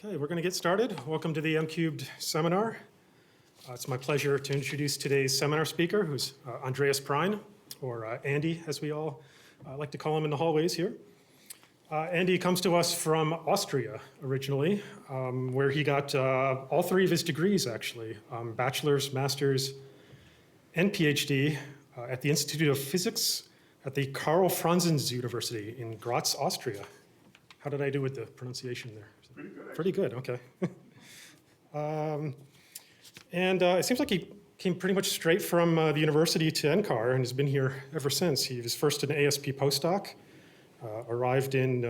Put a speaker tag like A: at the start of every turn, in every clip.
A: Okay, we're going to get started. Welcome to the M-Cubed seminar. It's my pleasure to introduce today's seminar speaker, who's Andreas Prein, or Andy, as we all like to call him in the hallways here. Andy comes to us from Austria originally, where he got all three of his degrees, actually, bachelor's, master's, and PhD at the Institute of Physics at the Karl Franzens University in Graz, Austria. How did I do with the pronunciation there?
B: Pretty good, actually.
A: Pretty good, okay. It seems like he came pretty much straight from the university to NCAR and has been here ever since. He was first an ASP postdoc, arrived in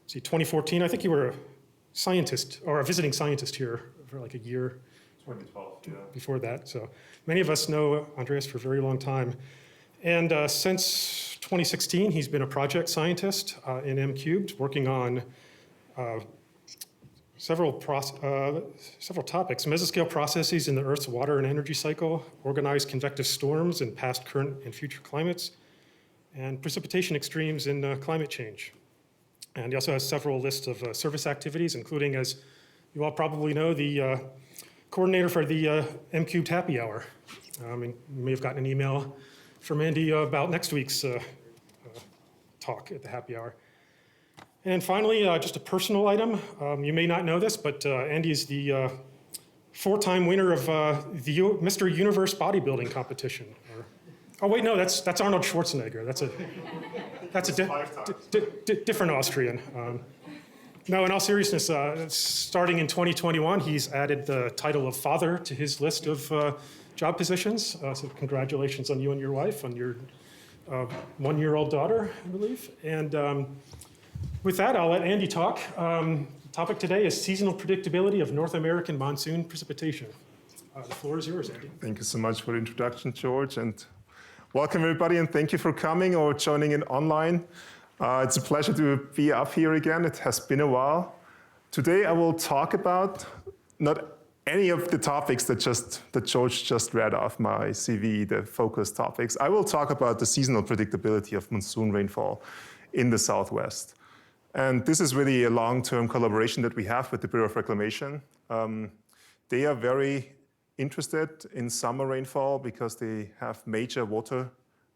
A: 2014. I think you were a scientist, or a visiting scientist here for like a year.
B: 2012, yeah.
A: Before that, so many of us know Andreas for a very long time. And since 2016, he's been a project scientist in M-Cubed, working on several topics: mesoscale processes in the Earth's water and energy cycle, organized convective storms in past, current, and future climates, and precipitation extremes in climate change. And he also has several lists of service activities, including, as you all probably know, the coordinator for the M-Cubed Happy Hour. And you may have gotten an email from Andy about next week's talk at the Happy Hour. And finally, just a personal item. You may not know this, but Andy is the four-time winner of the Mr. Universe bodybuilding competition. Oh wait, no, that's Arnold Schwarzenegger. That's a different Austrian. No, in all seriousness, starting in 2021, he's added the title of father to his list of job positions. So congratulations on you and your wife, on your one-year-old daughter, I believe. And with that, I'll let Andy talk. The topic today is seasonal predictability of North American monsoon precipitation. The floor is yours, Andy.
B: Thank you so much for the introduction, George, and welcome everybody, and thank you for coming or joining in online. It's a pleasure to be up here again. It has been a while. Today I will talk about not any of the topics that George just read off my CV, the focus topics. I will talk about the seasonal predictability of monsoon rainfall in the Southwest. And this is really a long-term collaboration that we have with the Bureau of Reclamation. They are very interested in summer rainfall because they have major water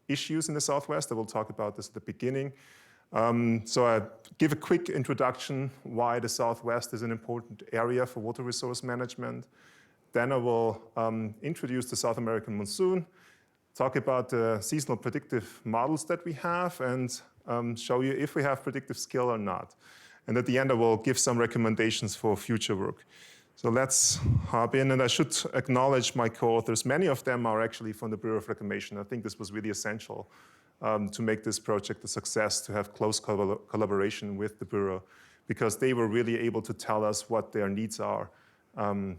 B: issues in the Southwest. I will talk about this at the beginning. So I give a quick introduction why the Southwest is an important area for water resource management. Then I will introduce the South American monsoon, talk about the seasonal predictive models that we have, and show you if we have predictive skill or not. And at the end, I will give some recommendations for future work. So let's hop in, and I should acknowledge my co-authors. Many of them are actually from the Bureau of Reclamation. I think this was really essential to make this project a success, to have close collaboration with the Bureau, because they were really able to tell us what their needs are. And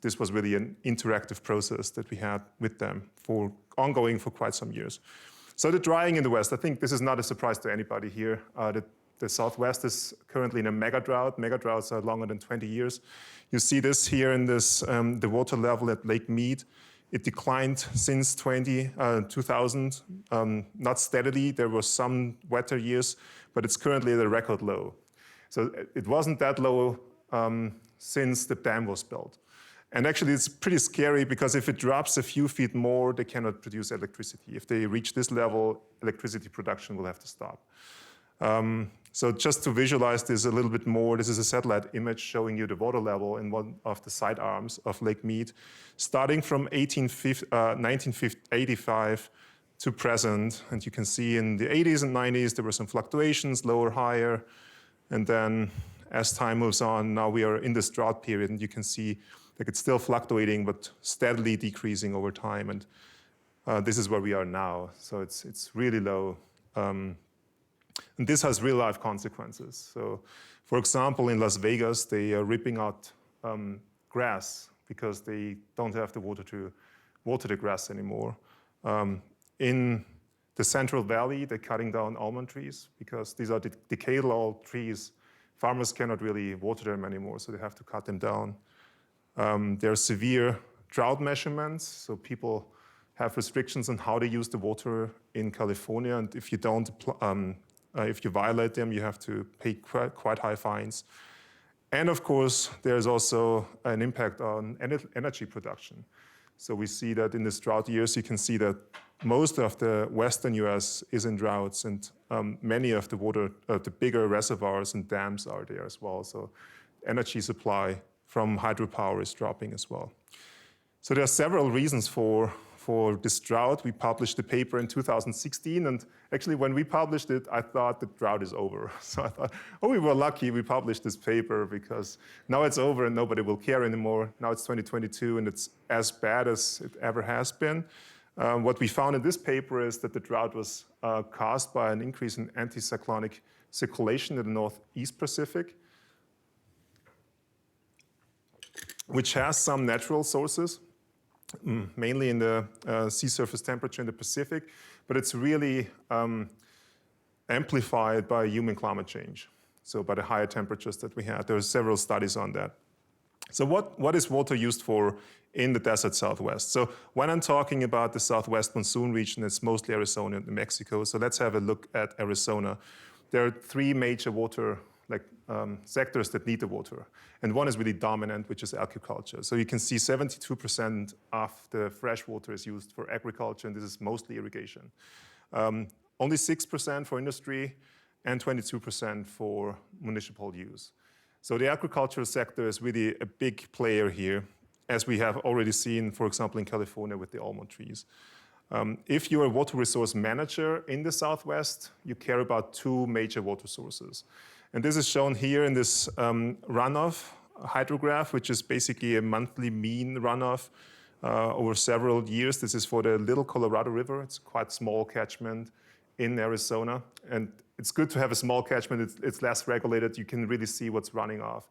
B: this was really an interactive process that we had with them ongoing for quite some years. So the drying in the West, I think this is not a surprise to anybody here. The Southwest is currently in a mega drought. Mega droughts are longer than 20 years. You see this here in this the water level at Lake Mead. It declined since 2000, not steadily. There were some wetter years, but it's currently at a record low. So it wasn't that low since the dam was built. And actually, it's pretty scary because if it drops a few feet more, they cannot produce electricity. If they reach this level, electricity production will have to stop. So just to visualize this a little bit more, this is a satellite image showing you the water level in one of the side arms of Lake Mead, starting from 1985 to present. And you can see in the 80s and 90s, there were some fluctuations, lower, higher. And then as time moves on, now we are in this drought period, and you can see like it's still fluctuating, but steadily decreasing over time. And this is where we are now. So it's really low. And this has real life consequences. So for example, in Las Vegas, they are ripping out grass because they don't have the water to water the grass anymore. In the Central Valley, they're cutting down almond trees because these are decadal trees. Farmers cannot really water them anymore, so they have to cut them down. There are severe drought measurements, so people have restrictions on how they use the water in California, and if you don't, if you violate them, you have to pay quite high fines. And of course, there's also an impact on energy production. So we see that in these drought years, you can see that most of the western US is in droughts, and many of the bigger reservoirs and dams are there as well. So energy supply from hydropower is dropping as well. So there are several reasons for this drought. We published the paper in 2016, and actually when we published it, I thought the drought is over. So I thought, oh, we were lucky we published this paper because now it's over and nobody will care anymore. Now it's 2022 and it's as bad as it ever has been. What we found in this paper is that the drought was caused by an increase in anticyclonic circulation in the Northeast Pacific, which has some natural sources, mainly in the sea surface temperature in the Pacific, but it's really amplified by human climate change, so by the higher temperatures that we had. There are several studies on that. So what is water used for in the desert Southwest? So when I'm talking about the Southwest monsoon region, it's mostly Arizona and New Mexico. So let's have a look at Arizona. There are three major water sectors that need the water. And one is really dominant, which is agriculture. So you can see 72% of the fresh water is used for agriculture, and this is mostly irrigation. Only 6% for industry and 22% for municipal use. So the agricultural sector is really a big player here, as we have already seen, for example, in California with the almond trees. If you're a water resource manager in the Southwest, you care about two major water sources. And this is shown here in this runoff hydrograph, which is basically a monthly mean runoff over several years. This is for the Little Colorado River. It's a quite small catchment in Arizona. And it's good to have a small catchment. It's less regulated. You can really see what's running off.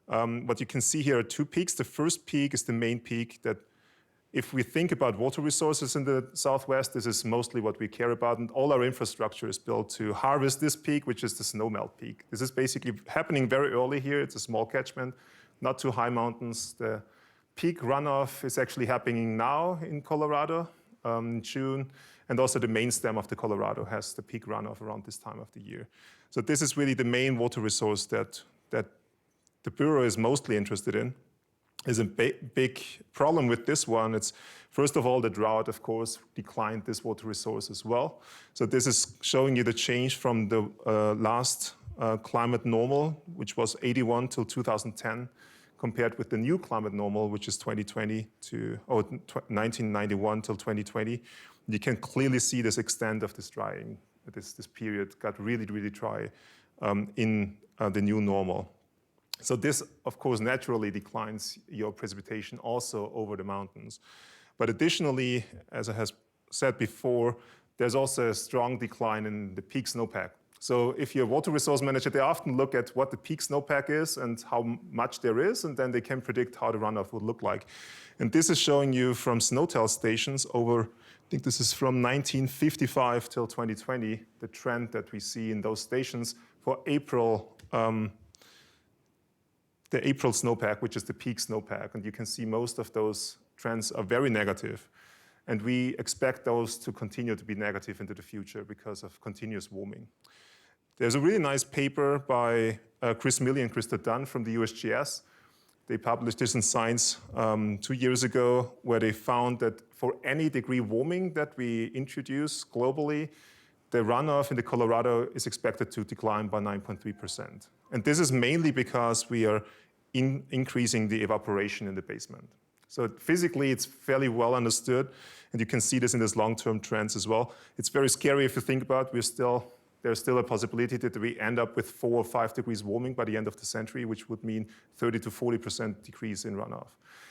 B: What you can see here are two peaks. The first peak is the main peak that, if we think about water resources in the Southwest, this is mostly what we care about, and all our infrastructure is built to harvest this peak, which is the snowmelt peak. This is basically happening very early here. It's a small catchment, not too high mountains. The peak runoff is actually happening now in Colorado in June, and also the main stem of the Colorado has the peak runoff around this time of the year. So this is really the main water resource that the Bureau is mostly interested in. Is a big problem with this one. It's, first of all, the drought, of course, declined this water resource as well. So this is showing you the change from the last climate normal, which was 81 till 2010, compared with the new climate normal, which is 1991 till 2020. You can clearly see this extent of this drying. This period got really, really dry in the new normal. So this, of course, naturally declines your precipitation also over the mountains. But additionally, as I have said before, there's also a strong decline in the peak snowpack. So if you're a water resource manager, they often look at what the peak snowpack is and how much there is, and then they can predict how the runoff would look like. And this is showing you from SNOTEL stations over, I think this is from 1955 till 2020, the trend that we see in those stations for April, the April snowpack, which is the peak snowpack. And you can see most of those trends are very negative. And we expect those to continue to be negative into the future because of continuous warming. There's a really nice paper by Chris Milley and Krista Dunn from the USGS. They published this in Science 2 years ago, where they found that for any degree warming that we introduce globally, the runoff in the Colorado is expected to decline by 9.3%. And this is mainly because we are increasing the evaporation in the basement. So physically, it's fairly well understood, and you can see this in these long-term trends as well. It's very scary if you think about it. There's still a possibility that we end up with 4 or 5 degrees warming by the end of the century, which would mean 30 to 40% decrease in runoff.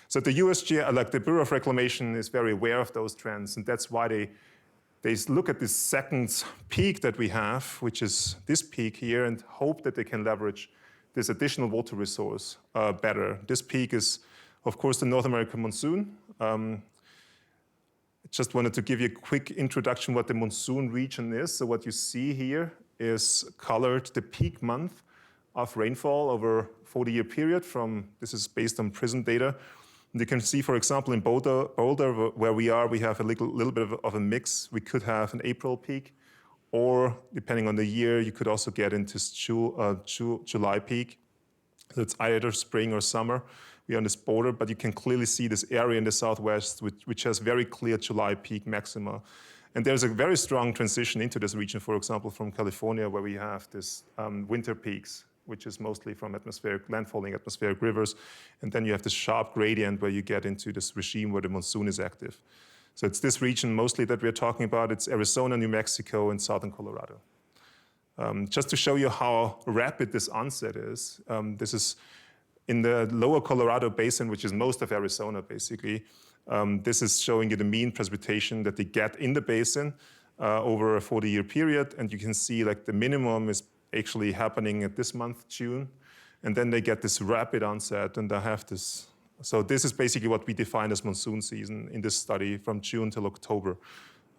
B: So the USGS, like the Bureau of Reclamation, is very aware of those trends, and that's why they look at this second peak that we have, which is this peak here, and hope that they can leverage this additional water resource better. This peak is, of course, the North American monsoon. Just wanted to give you a quick introduction what the monsoon region is. So what you see here is colored the peak month of rainfall over 40-year period this is based on PRISM data. And you can see, for example, in Boulder, where we are, we have a little bit of a mix. We could have an April peak, or depending on the year, you could also get into July peak. So it's either spring or summer. We're on this border, but you can clearly see this area in the southwest, which has very clear July peak maxima. And there's a very strong transition into this region, for example, from California, where we have this winter peaks, which is mostly from landfalling atmospheric rivers. And then you have this sharp gradient where you get into this regime where the monsoon is active. So it's this region mostly that we're talking about. It's Arizona, New Mexico, and southern Colorado. Just to show you how rapid this onset is, this is in the lower Colorado Basin, which is most of Arizona, basically. This is showing you the mean precipitation that they get in the basin over a 40-year period. And you can see like the minimum is actually happening at this month, June. And then they get this rapid onset, and they have this. So this is basically what we define as monsoon season in this study from June till October.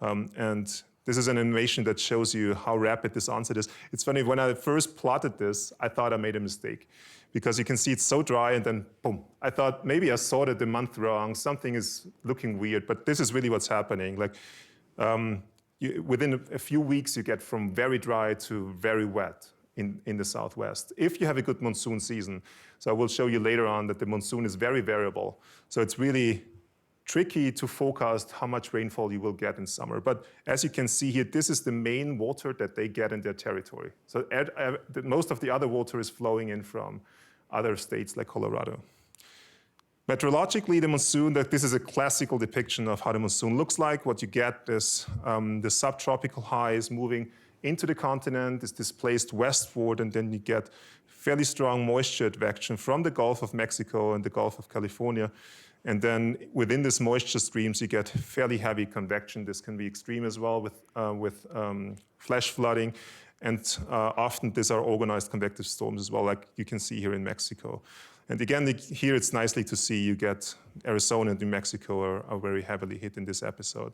B: And this is an animation that shows you how rapid this onset is. It's funny, when I first plotted this, I thought I made a mistake because you can see it's so dry and then boom. I thought maybe I sorted the month wrong, something is looking weird, but this is really what's happening. Like within a few weeks, you get from very dry to very wet in the southwest, if you have a good monsoon season. So I will show you later on that the monsoon is very variable. So it's really tricky to forecast how much rainfall you will get in summer. But as you can see here, this is the main water that they get in their territory. So most of the other water is flowing in from other states like Colorado. Meteorologically, the monsoon, this is a classical depiction of how the monsoon looks like. What you get is the subtropical high is moving into the continent, is displaced westward, and then you get fairly strong moisture advection from the Gulf of Mexico and the Gulf of California. And then within this moisture streams, you get fairly heavy convection. This can be extreme as well with flash flooding. And often these are organized convective storms as well, like you can see here in Mexico. And again, here it's nicely to see you get Arizona and New Mexico are very heavily hit in this episode.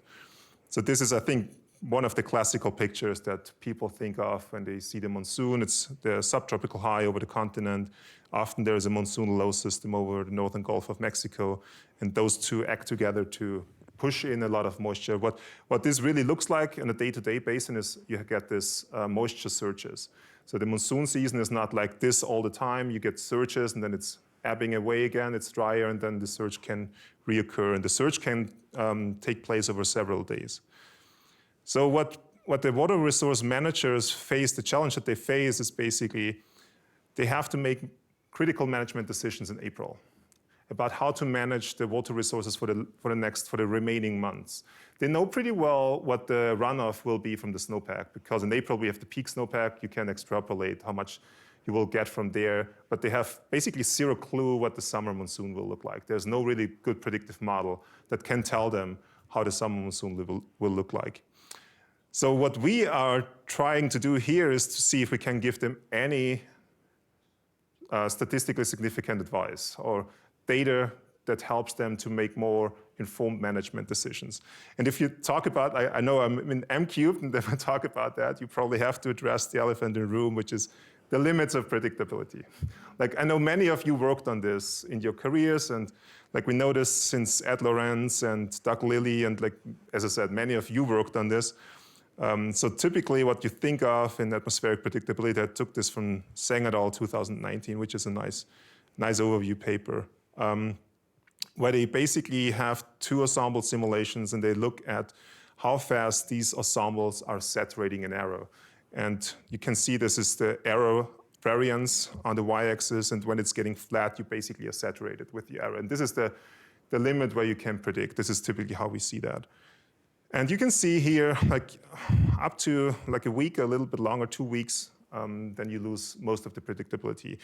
B: So this is, I think, one of the classical pictures that people think of when they see the monsoon. It's the subtropical high over the continent. Often there is a monsoon low system over the northern Gulf of Mexico, and those two act together to push in a lot of moisture. What this really looks like on a day-to-day basis is you get this moisture surges. So the monsoon season is not like this all the time. You get surges, and then it's ebbing away again. It's drier, and then the surge can reoccur, and the surge can take place over several days. So what the water resource managers face, the challenge that they face is basically they have to make critical management decisions in April about how to manage the water resources for the remaining months. They know pretty well what the runoff will be from the snowpack, because in April we have the peak snowpack. You can extrapolate how much you will get from there, but they have basically zero clue what the summer monsoon will look like. There's no really good predictive model that can tell them how the summer monsoon will look like. So what we are trying to do here is to see if we can give them any statistically significant advice or data that helps them to make more informed management decisions. And if you talk about, I know I'm in M-cubed, and if I talk about that, you probably have to address the elephant in the room, which is the limits of predictability. Like, I know many of you worked on this in your careers, and like we know this since Ed Lorenz and Doug Lilly, and like, as I said, many of you worked on this. So typically what you think of in atmospheric predictability, I took this from Zhang et al. 2019, which is a nice overview paper, where they basically have two ensemble simulations, and they look at how fast these ensembles are saturating an arrow. And you can see this is the arrow variance on the y-axis, and when it's getting flat, you basically are saturated with the arrow. And this is the limit where you can predict. This is typically how we see that. And you can see here, like up to like a week, a little bit longer, 2 weeks, then you lose most of the predictability.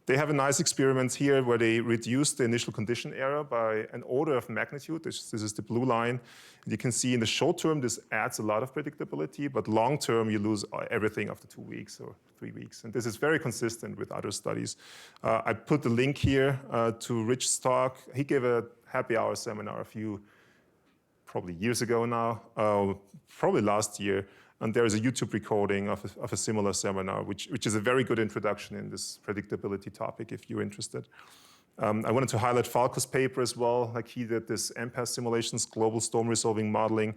B: They have a nice experiment here where they reduce the initial condition error by an order of magnitude. This is the blue line. And you can see in the short term, this adds a lot of predictability, but long term, you lose everything after 2 weeks or 3 weeks. And this is very consistent with other studies. I put the link here to Rich's talk. He gave a happy hour seminar a few probably years ago now, probably last year. And there is a YouTube recording of a similar seminar, which is a very good introduction in this predictability topic if you're interested. I wanted to highlight Falco's paper as well. Like he did this MPAS simulations, global storm resolving modeling,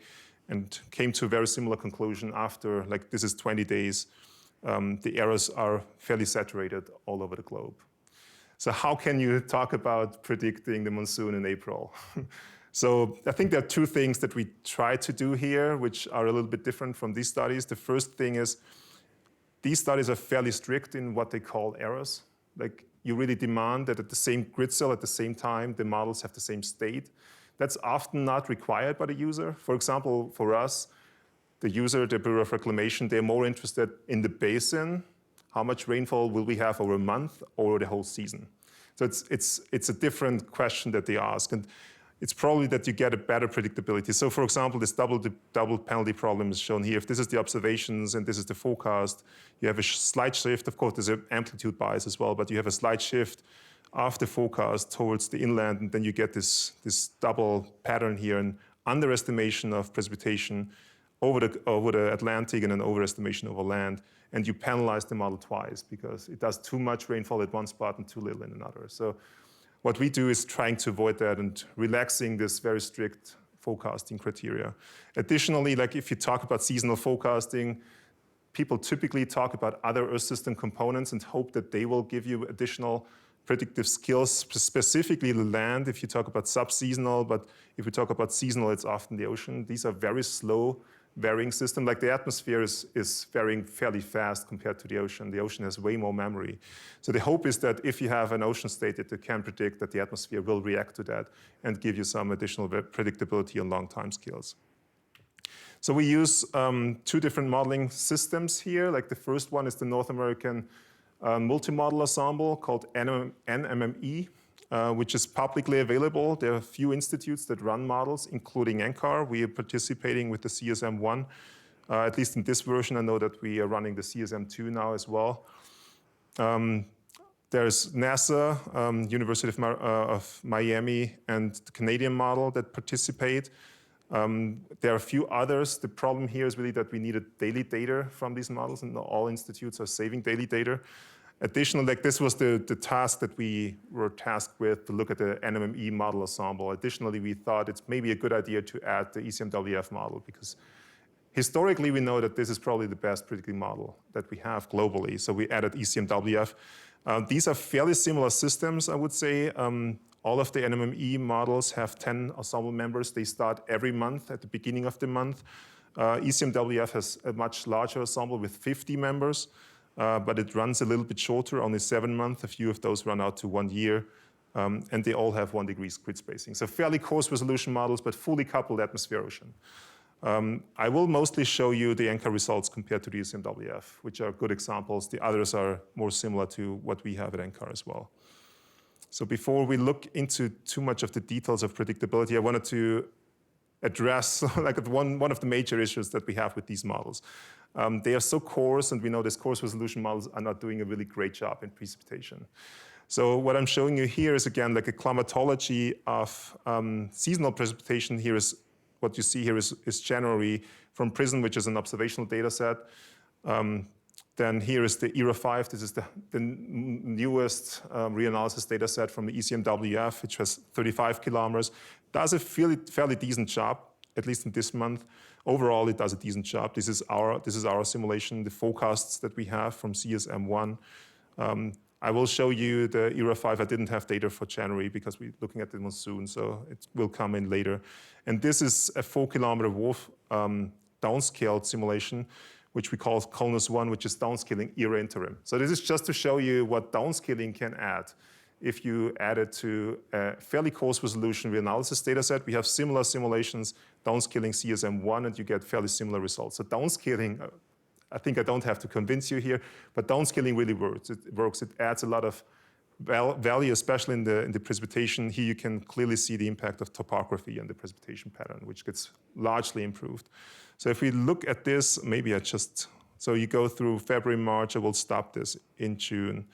B: and came to a very similar conclusion after, like this is 20 days. The errors are fairly saturated all over the globe. So how can you talk about predicting the monsoon in April? So I think there are two things that we try to do here, which are a little bit different from these studies. The first thing is these studies are fairly strict in what they call errors. Like you really demand that at the same grid cell at the same time, the models have the same state. That's often not required by the user. For example, for us, the user, the Bureau of Reclamation, they're more interested in the basin. How much rainfall will we have over a month or the whole season? So it's a different question that they ask. And it's probably that you get a better predictability. So for example, this double penalty problem is shown here. If this is the observations and this is the forecast, you have a slight shift. Of course, there's an amplitude bias as well, but you have a slight shift of the forecast towards the inland, and then you get this double pattern here, an underestimation of precipitation over the Atlantic and an overestimation over land, and you penalize the model twice because it does too much rainfall at one spot and too little in another. So what we do is trying to avoid that and relaxing this very strict forecasting criteria. Additionally, like if you talk about seasonal forecasting, people typically talk about other Earth system components and hope that they will give you additional predictive skills, specifically the land if you talk about sub-seasonal, but if we talk about seasonal, it's often the ocean. These are very slow varying system. Like the atmosphere is varying fairly fast compared to the ocean. The ocean has way more memory. So the hope is that if you have an ocean state that you can predict that the atmosphere will react to that and give you some additional predictability on long time scales. So we use two different modeling systems here. Like the first one is the North American multi-model ensemble called NMME, which is publicly available. There are a few institutes that run models, including NCAR. We are participating with the CSM1, at least in this version. I know that we are running the CSM2 now as well. There's NASA, University of Miami, and the Canadian model that participate. There are a few others. The problem here is really that we needed daily data from these models, and all institutes are saving daily data. Additionally, like this was the task that we were tasked with to look at the NMME model ensemble. Additionally, we thought it's maybe a good idea to add the ECMWF model because historically we know that this is probably the best predicting model that we have globally. So we added ECMWF. These are fairly similar systems, I would say. All of the NMME models have 10 ensemble members. They start every month at the beginning of the month. ECMWF has a much larger ensemble with 50 members. But it runs a little bit shorter, only 7 months. A few of those run out to 1 year, and they all have 1 degree grid spacing. So fairly coarse resolution models, but fully coupled atmosphere-ocean. I will mostly show you the NCAR results compared to the ECMWF, which are good examples. The others are more similar to what we have at NCAR as well. So before we look into too much of the details of predictability, I wanted to address like one of the major issues that we have with these models. They are so coarse, and we know these coarse resolution models are not doing a really great job in precipitation. So what I'm showing you here is, again, like a climatology of seasonal precipitation. Here is what you see here is January from PRISM, which is an observational data set. Then here is the ERA 5. This is the newest reanalysis data set from the ECMWF, which has 35 kilometers. Does a fairly decent job, at least in this month. Overall, it does a decent job. This is our simulation, the forecasts that we have from CSM1. I will show you the ERA 5. I didn't have data for January because we're looking at the monsoon, so it will come in later. And this is a 4-kilometer WRF downscaled simulation, which we call Colnus 1, which is downscaling ERA interim. So this is just to show you what downscaling can add. If you add it to a fairly coarse resolution reanalysis data set, we have similar simulations, downscaling CSM1, and you get fairly similar results. So downscaling, I think I don't have to convince you here, but downscaling really works. It adds a lot of value, especially in the precipitation. Here you can clearly see the impact of topography and the precipitation pattern, which gets largely improved. So if we look at this, so you go through February, March, I will stop this in June,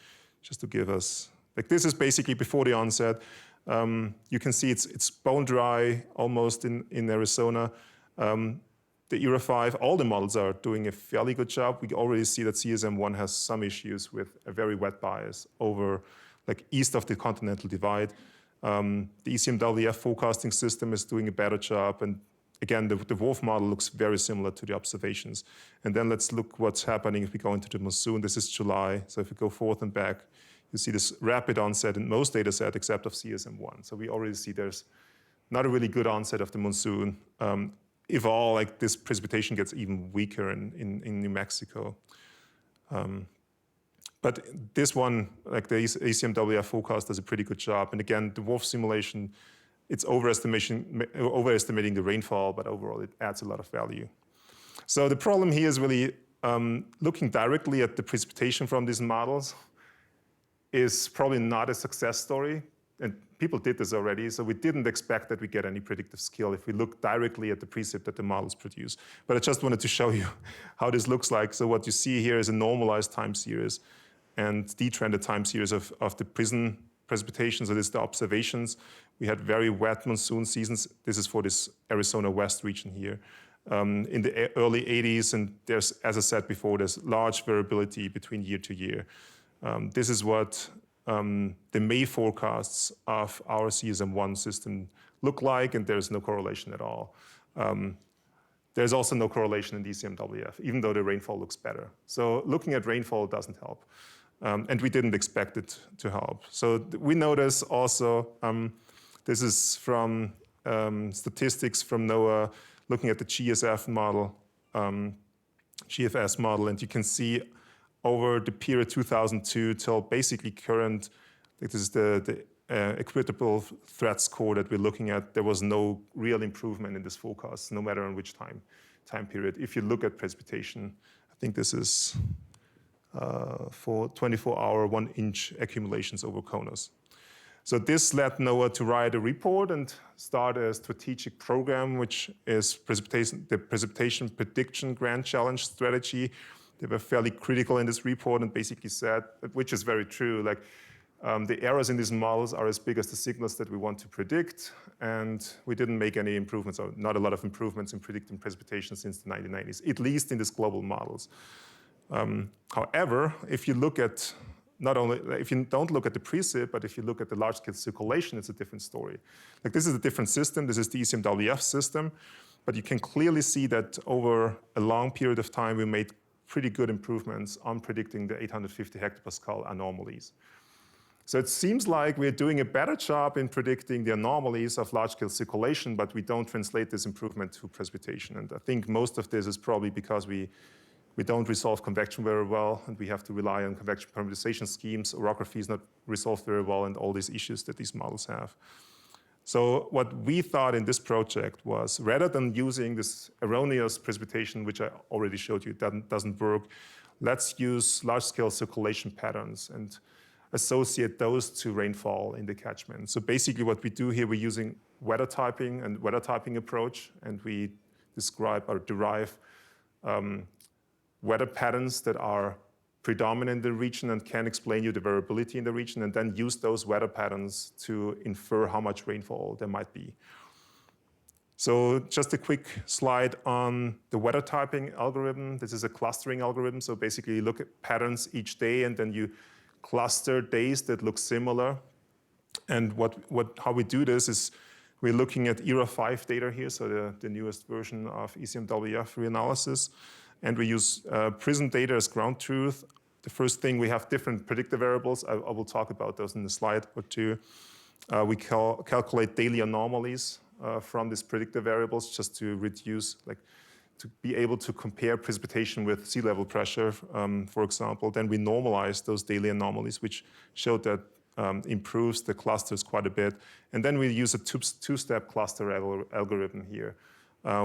B: just to give us, like this is basically before the onset. You can see it's bone dry almost in Arizona. The ERA 5, all the models are doing a fairly good job. We already see that CSM1 has some issues with a very wet bias over like east of the continental divide. The ECMWF forecasting system is doing a better job. And again, the WRF model looks very similar to the observations. And then let's look what's happening if we go into the monsoon. This is July. So if we go forth and back, you see this rapid onset in most data set except of CSM1. So we already see there's not a really good onset of the monsoon. If all, like this precipitation gets even weaker in New Mexico. But this one, like the ACMWF forecast, does a pretty good job. And again, the WRF simulation, it's overestimating the rainfall, but overall it adds a lot of value. So the problem here is really looking directly at the precipitation from these models is probably not a success story. And people did this already, so we didn't expect that we get any predictive skill if we look directly at the precip that the models produce. But I just wanted to show you how this looks like. So what you see here is a normalized time series and detrended time series of the precipitation. So this is the observations. We had very wet monsoon seasons. This is for this Arizona West region here. In the early 80s, and there's, as I said before, there's large variability between year to year. This is what the May forecasts of our CSM1 system look like, and there's no correlation at all. There's also no correlation in DCMWF, even though the rainfall looks better. So looking at rainfall doesn't help, and we didn't expect it to help. So we notice also, this is from statistics from NOAA, looking at the GSF model, GFS model, and you can see over the period 2002 till basically current, this is the equitable threat score that we're looking at, there was no real improvement in this forecast, no matter on which time period. If you look at precipitation, I think this is for 24-hour, 1-inch accumulations over CONUS. So this led NOAA to write a report and start a strategic program, which is the Precipitation Prediction Grand Challenge strategy. They were fairly critical in this report and basically said, which is very true, like the errors in these models are as big as the signals that we want to predict, and we didn't make any improvements, or not a lot of improvements in predicting precipitation since the 1990s, at least in these global models. However, if you look at if you don't look at the precip, but if you look at the large-scale circulation, it's a different story. Like this is a different system. This is the ECMWF system, but you can clearly see that over a long period of time, we made pretty good improvements on predicting the 850 hectopascal anomalies. So it seems like we're doing a better job in predicting the anomalies of large-scale circulation, but we don't translate this improvement to precipitation. And I think most of this is probably because we don't resolve convection very well, and we have to rely on convection parameterization schemes. Orography is not resolved very well, and all these issues that these models have. So what we thought in this project was, rather than using this erroneous precipitation, which I already showed you doesn't work, let's use large-scale circulation patterns and associate those to rainfall in the catchment. So basically what we do here, we're using weather typing and weather typing approach, and we describe or derive weather patterns that are predominant in the region and can explain you the variability in the region, and then use those weather patterns to infer how much rainfall there might be. So just a quick slide on the weather typing algorithm. This is a clustering algorithm. So basically you look at patterns each day and then you cluster days that look similar. And how we do this is we're looking at ERA 5 data here, so the newest version of ECMWF reanalysis. And we use PRISM data as ground truth. The first thing, we have different predictor variables. I will talk about those in a slide or two. We calculate daily anomalies from these predictor variables just to reduce, to be able to compare precipitation with sea level pressure, for example. Then we normalize those daily anomalies, which showed that improves the clusters quite a bit. And then we use a two-step cluster algorithm here,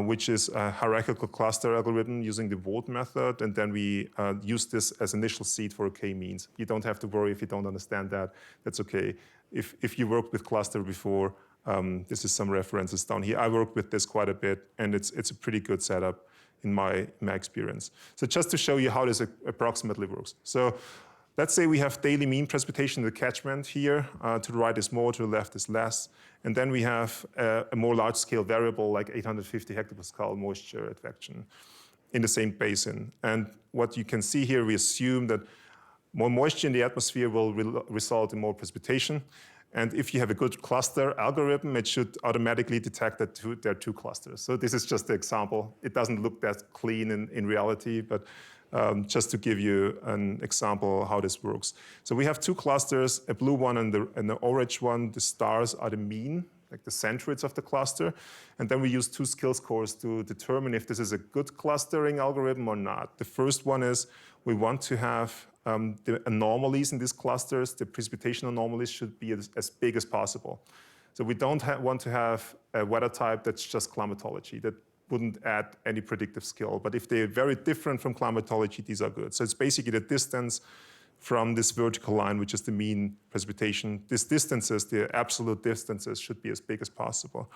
B: which is a hierarchical cluster algorithm using the Vogt method, and then we use this as initial seed for k-means. You don't have to worry if you don't understand that. That's okay. If you worked with cluster before, this is some references down here. I worked with this quite a bit, and it's a pretty good setup in my experience. So just to show you how this approximately works. So let's say we have daily mean precipitation in the catchment here. To the right is more, to the left is less. And then we have a more large-scale variable like 850 hectopascal moisture advection in the same basin. And what you can see here, we assume that more moisture in the atmosphere will result in more precipitation. And if you have a good cluster algorithm, it should automatically detect that there are two clusters. So this is just the example. It doesn't look that clean in reality, but just to give you an example how this works. So we have two clusters, a blue one and the orange one. The stars are the mean, like the centroids of the cluster. And then we use two skill scores to determine if this is a good clustering algorithm or not. The first one is we want to have the anomalies in these clusters, the precipitation anomalies should be as big as possible. So we don't want to have a weather type that's just climatology. That wouldn't add any predictive skill. But if they're very different from climatology, these are good. So it's basically the distance from this vertical line, which is the mean precipitation. These distances, the absolute distances, should be as big as possible.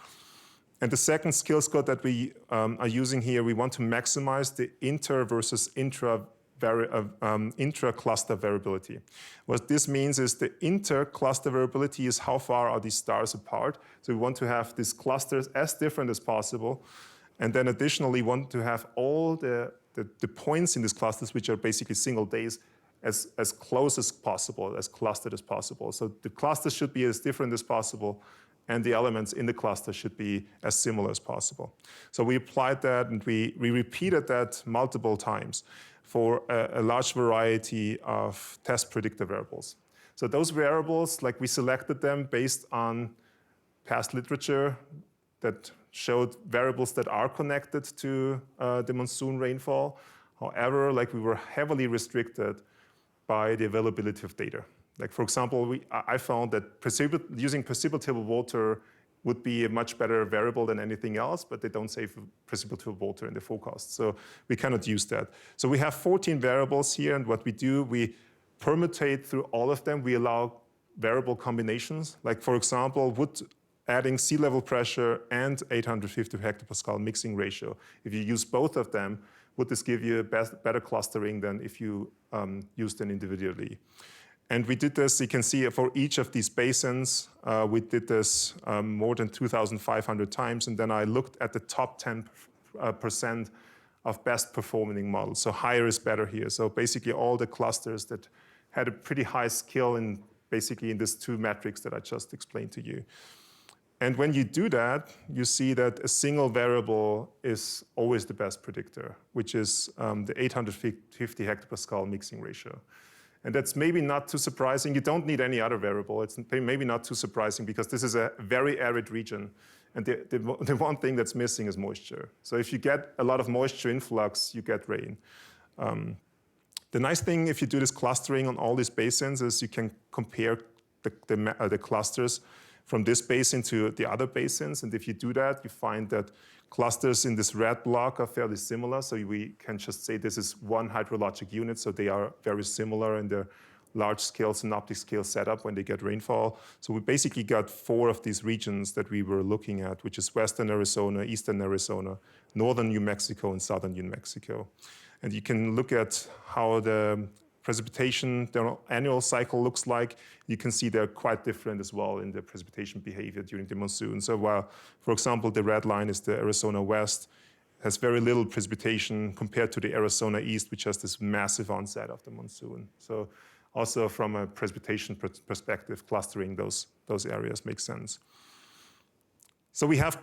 B: And the second skill score that we are using here, we want to maximize the inter versus intra-cluster variability. What this means is the inter-cluster variability is how far are these stars apart. So we want to have these clusters as different as possible. And then additionally, want to have all the points in these clusters, which are basically single days, as close as possible, as clustered as possible. So the clusters should be as different as possible, and the elements in the cluster should be as similar as possible. So we applied that, and we repeated that multiple times for a large variety of test predictor variables. So those variables, like we selected them based on past literature that showed variables that are connected to the monsoon rainfall. However, like we were heavily restricted by the availability of data. Like for example, I found that using precipitable water would be a much better variable than anything else, but they don't say precipitable water in the forecast. So we cannot use that. So we have 14 variables here, and what we do, we permutate through all of them. We allow variable combinations. Like for example, would adding sea level pressure and 850 hectopascal mixing ratio, if you use both of them, would this give you better clustering than if you used them individually? And we did this, you can see for each of these basins, we did this more than 2,500 times, and then I looked at the top 10% of best performing models. So higher is better here. So basically all the clusters that had a pretty high skill in basically in these two metrics that I just explained to you. And when you do that, you see that a single variable is always the best predictor, which is the 850 hectopascal mixing ratio. And that's maybe not too surprising. You don't need any other variable. It's maybe not too surprising because this is a very arid region. And the one thing that's missing is moisture. So if you get a lot of moisture influx, you get rain. The nice thing if you do this clustering on all these basins is you can compare the clusters from this basin to the other basins. And if you do that, you find that clusters in this red block are fairly similar. So we can just say this is one hydrologic unit. So they are very similar in their large scale synoptic scale setup when they get rainfall. So we basically got 4 of these regions that we were looking at, which is Western Arizona, Eastern Arizona, Northern New Mexico, and Southern New Mexico. And you can look at how the precipitation, their annual cycle looks like. You can see they're quite different as well in the precipitation behavior during the monsoon. So while, for example, the red line is the Arizona West, has very little precipitation compared to the Arizona East, which has this massive onset of the monsoon. So also from a precipitation perspective, clustering those areas makes sense. So we have,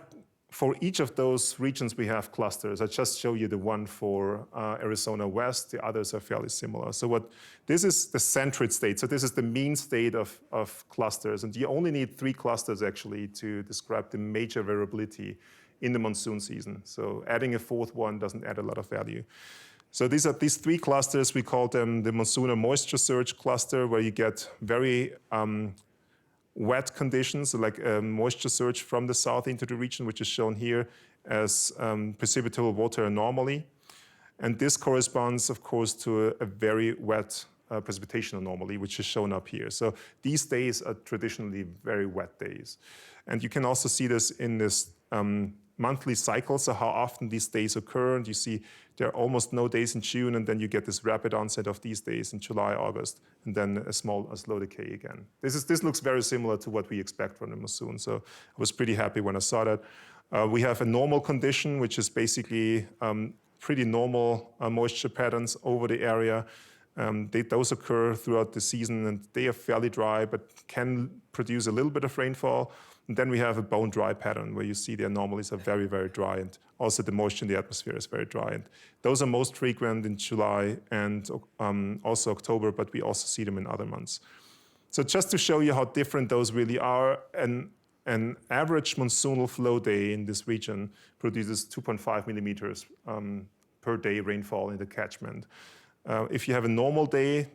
B: for each of those regions, we have clusters. I just show you the one for Arizona West. The others are fairly similar. So this is the centroid state. So this is the mean state of clusters. And you only need 3 clusters, actually, to describe the major variability in the monsoon season. So adding a 4th one doesn't add a lot of value. So these 3 clusters. We call them the monsoon moisture surge cluster, where you get very wet conditions, like a moisture surge from the south into the region, which is shown here as precipitable water anomaly. And this corresponds, of course, to a very wet precipitation anomaly, which is shown up here. So these days are traditionally very wet days. And you can also see this in this monthly cycle, so how often these days occur. And you see there are almost no days in June, and then you get this rapid onset of these days in July, August, and then a slow decay again. This looks very similar to what we expect from the monsoon, so I was pretty happy when I saw that. We have a normal condition, which is basically pretty normal moisture patterns over the area. Those occur throughout the season, and they are fairly dry, but can produce a little bit of rainfall. And then we have a bone dry pattern where you see the anomalies are very, very dry, and also the moisture in the atmosphere is very dry. And those are most frequent in July and also October, but we also see them in other months. So just to show you how different those really are, an average monsoonal flow day in this region produces 2.5 millimeters per day rainfall in the catchment. If you have a normal day,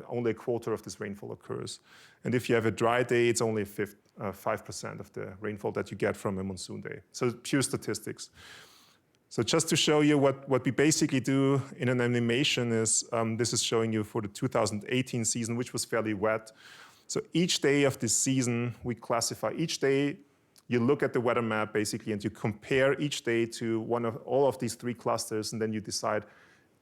B: only a quarter of this rainfall occurs. And if you have a dry day, it's only 5% of the rainfall that you get from a monsoon day. So pure statistics. So just to show you what we basically do in an animation is, this is showing you for the 2018 season, which was fairly wet. So each day of this season, we classify. Each day, you look at the weather map, basically, and you compare each day to all of these three clusters, and then you decide,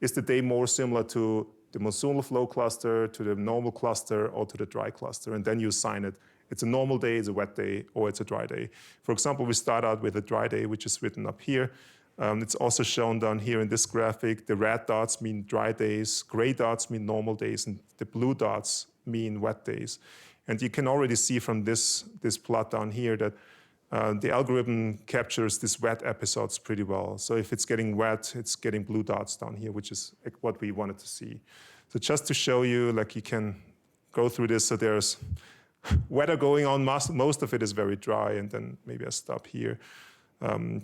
B: is the day more similar to the monsoonal flow cluster, to the normal cluster, or to the dry cluster? And then you assign it. It's a normal day, it's a wet day, or it's a dry day. For example, we start out with a dry day, which is written up here. It's also shown down here in this graphic. The red dots mean dry days, gray dots mean normal days, and the blue dots mean wet days. And you can already see from this plot down here that the algorithm captures these wet episodes pretty well. So if it's getting wet, it's getting blue dots down here, which is what we wanted to see. So just to show you, like you can go through this. So there's weather going on. Most of it is very dry, and then maybe I stop here.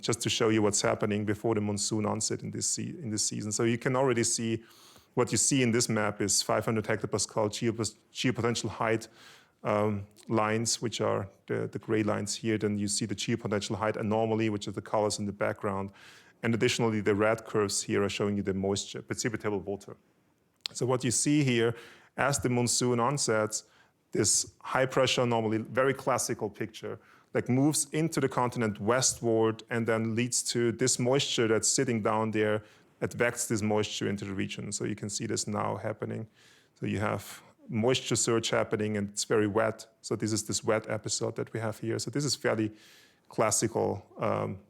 B: Just to show you what's happening before the monsoon onset in this season. So you can already see what you see in this map is 500 hectopascal geopotential height lines, which are the gray lines here. Then you see the geopotential height anomaly, which are the colors in the background. And additionally, the red curves here are showing you the moisture, precipitable water. So what you see here, as the monsoon onsets, this high pressure anomaly, very classical picture, like moves into the continent westward and then leads to this moisture that's sitting down there, advects this moisture into the region. So you can see this now happening. So you have moisture surge happening, and it's very wet. So this is this wet episode that we have here. So this is fairly classical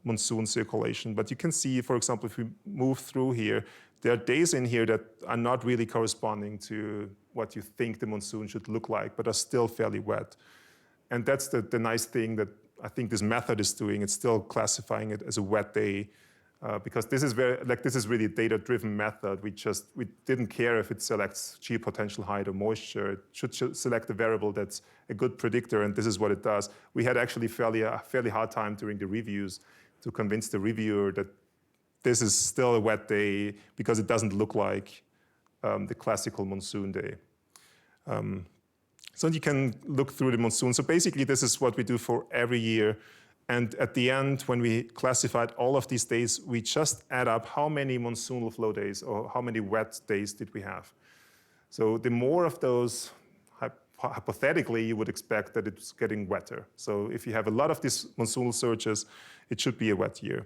B: monsoon circulation. But you can see, for example, if we move through here, there are days in here that are not really corresponding to what you think the monsoon should look like, but are still fairly wet. And that's the nice thing that I think this method is doing. It's still classifying it as a wet day, because this is really a data-driven method. We didn't care if it selects geopotential height or moisture. It should select a variable that's a good predictor, and this is what it does. We had actually a fairly hard time during the reviews to convince the reviewer that this is still a wet day because it doesn't look like the classical monsoon day. So you can look through the monsoon. So basically, this is what we do for every year. And at the end, when we classified all of these days, we just add up how many monsoonal flow days or how many wet days did we have. So the more of those, hypothetically, you would expect that it's getting wetter. So if you have a lot of these monsoonal surges, it should be a wet year.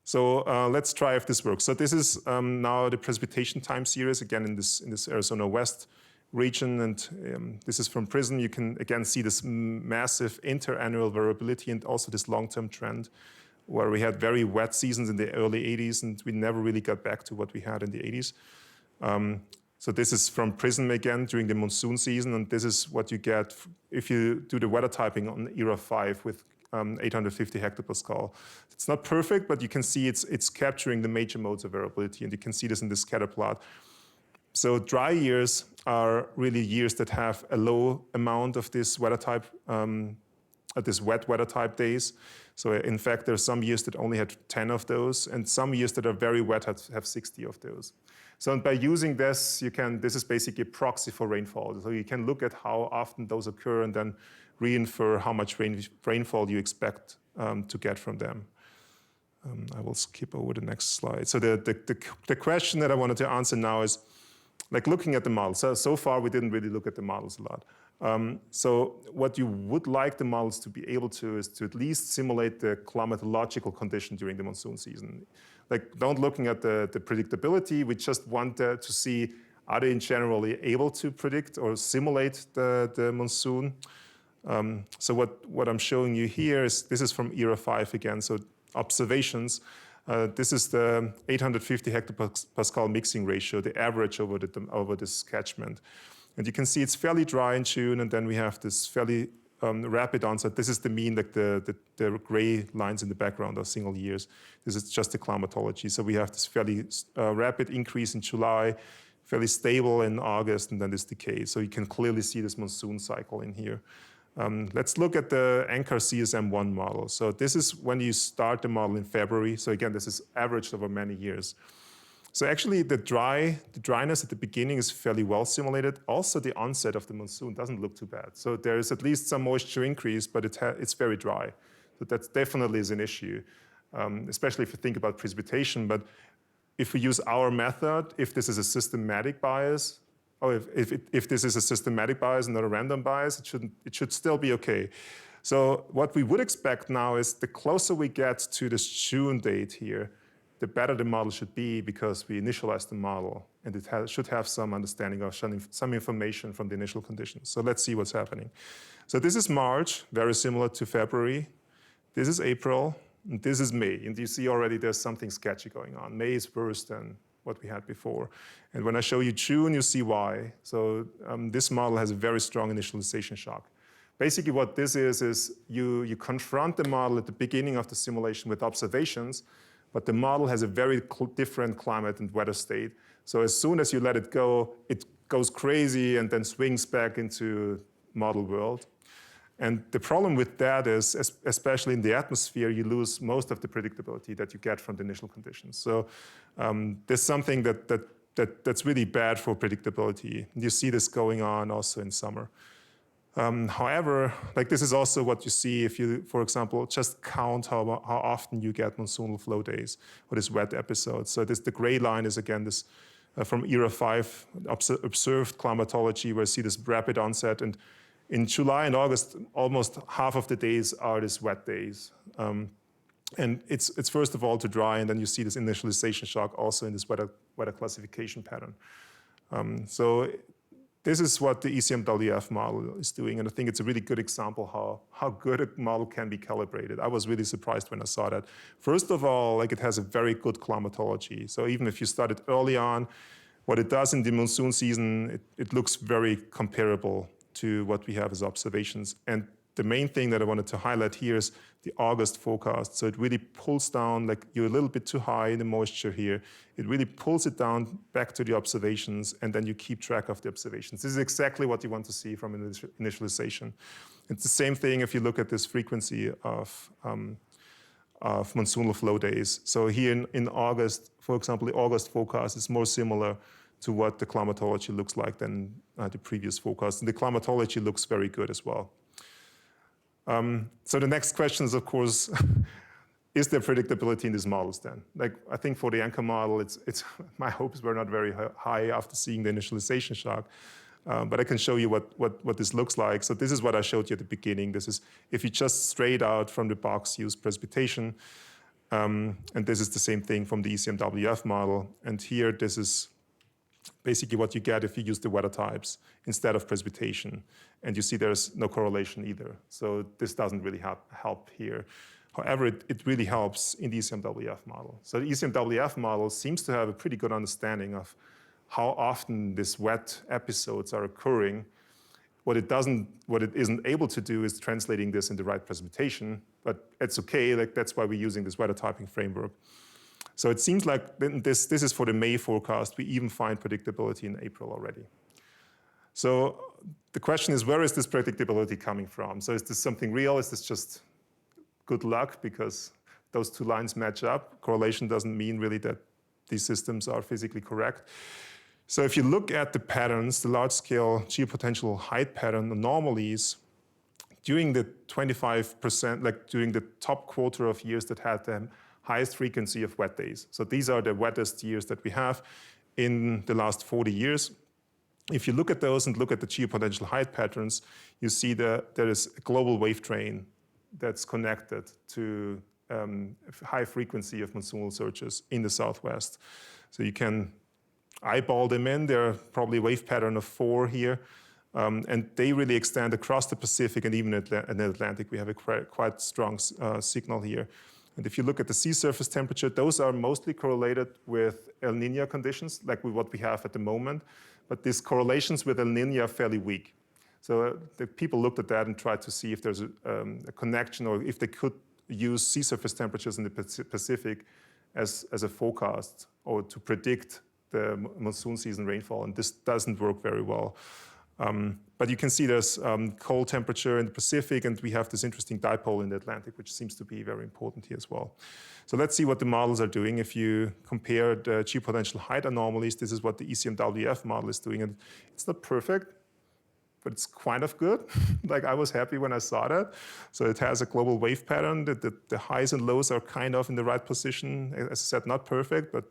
B: So let's try if this works. So this is now the precipitation time series, again in this Arizona West region, and this is from PRISM. You can again see this massive interannual variability and also this long-term trend where we had very wet seasons in the early 80s, and we never really got back to what we had in the 80s. So this is from PRISM again during the monsoon season, and this is what you get if you do the weather typing on ERA 5 with 850 hectopascal. It's not perfect, but you can see it's capturing the major modes of variability, and you can see this in this scatter plot. So dry years are really years that have a low amount of this weather type, this wet weather type days. So in fact, there are some years that only had 10 of those, and some years that are very wet have 60 of those. So by using this, this is basically a proxy for rainfall. So you can look at how often those occur and then re-infer how much rainfall you expect to get from them. I will skip over the next slide. So the question that I wanted to answer now is, like looking at the models. So far, we didn't really look at the models a lot. So what you would like the models to be able to is to at least simulate the climatological condition during the monsoon season. Like, don't looking at the predictability. We just want to see, are they generally able to predict or simulate the monsoon? So what I'm showing you here is, this is from ERA 5 again, so observations. This is the 850 hectopascal mixing ratio, the average over this catchment. And you can see it's fairly dry in June, and then we have this fairly rapid onset. This is the mean, like the gray lines in the background are single years. This is just the climatology. So we have this fairly rapid increase in July, fairly stable in August, and then this decay. So you can clearly see this monsoon cycle in here. Let's look at the NCAR CSM1 model. So this is when you start the model in February. So again, this is averaged over many years. So actually the dryness at the beginning is fairly well simulated. Also the onset of the monsoon doesn't look too bad. So there is at least some moisture increase, but it's very dry. So that definitely is an issue, especially if you think about precipitation. But if we use our method, if this is a systematic bias, or if this is a systematic bias and not a random bias, it should still be okay. So what we would expect now is the closer we get to this June date here, the better the model should be, because we initialized the model and it should have some understanding of some information from the initial conditions. So let's see what's happening. So this is March, very similar to February. This is April, and this is May. And you see already there's something sketchy going on. May is worse than what we had before. And when I show you June, you see why. So this model has a very strong initialization shock. Basically what this is you confront the model at the beginning of the simulation with observations, but the model has a very different climate and weather state. So as soon as you let it go, it goes crazy and then swings back into model world. And the problem with that is, especially in the atmosphere, you lose most of the predictability that you get from the initial conditions. So there's something that's really bad for predictability. You see this going on also in summer. However, like this is also what you see if you, for example, just count how often you get monsoonal flow days or these wet episodes. So the gray line is again this from era 5 observed climatology, where you see this rapid onset. And in July and August, almost half of the days are these wet days. And it's first of all too dry, and then you see this initialization shock also in this weather classification pattern. So this is what the ECMWF model is doing, and I think it's a really good example how good a model can be calibrated. I was really surprised when I saw that. First of all, like it has a very good climatology. So even if you started early on, what it does in the monsoon season, it looks very comparable to what we have as observations. And the main thing that I wanted to highlight here is the August forecast. So it really pulls down, like you're a little bit too high in the moisture here. It really pulls it down back to the observations, and then you keep track of the observations. This is exactly what you want to see from initialization. It's the same thing if you look at this frequency of monsoonal flow days. So here in August, for example, the August forecast is more similar to what the climatology looks like than the previous forecast. And the climatology looks very good as well. So the next question is, of course, is there predictability in these models then? Like, I think for the NCAR model, it's my hopes were not very high after seeing the initialization shock. But I can show you what this looks like. So this is what I showed you at the beginning. This is if you just straight out from the box use precipitation. And this is the same thing from the ECMWF model. And here, this is basically what you get if you use the weather types instead of precipitation. And you see there's no correlation either. So this doesn't really help here. However, it really helps in the ECMWF model. So the ECMWF model seems to have a pretty good understanding of how often these wet episodes are occurring. What it isn't able to do is translating this into right precipitation, but it's okay. Like that's why we're using this weather typing framework. So it seems like this is for the May forecast. We even find predictability in April already. So the question is, where is this predictability coming from? So is this something real? Is this just good luck because those two lines match up? Correlation doesn't mean really that these systems are physically correct. So if you look at the patterns, the large-scale geopotential height pattern anomalies, during the 25%, like during the top quarter of years that had the highest frequency of wet days. So these are the wettest years that we have in the last 40 years. If you look at those and look at the geopotential height patterns, you see that there is a global wave train that's connected to high frequency of monsoonal surges in the southwest. So you can eyeball them in. There are probably a wave pattern of 4 here. And they really extend across the Pacific and even in the Atlantic. We have a quite strong signal here. And if you look at the sea surface temperature, those are mostly correlated with El Nino conditions, like with what we have at the moment. But these correlations with El Nino are fairly weak. So the people looked at that and tried to see if there's a connection, or if they could use sea surface temperatures in the Pacific as a forecast or to predict the monsoon season rainfall. And this doesn't work very well. But you can see there's cold temperature in the Pacific, and we have this interesting dipole in the Atlantic, which seems to be very important here as well. So let's see what the models are doing. If you compare the geopotential height anomalies, this is what the ECMWF model is doing. And it's not perfect, but it's kind of good. Like, I was happy when I saw that. So it has a global wave pattern. The highs and lows are kind of in the right position. As I said, not perfect, but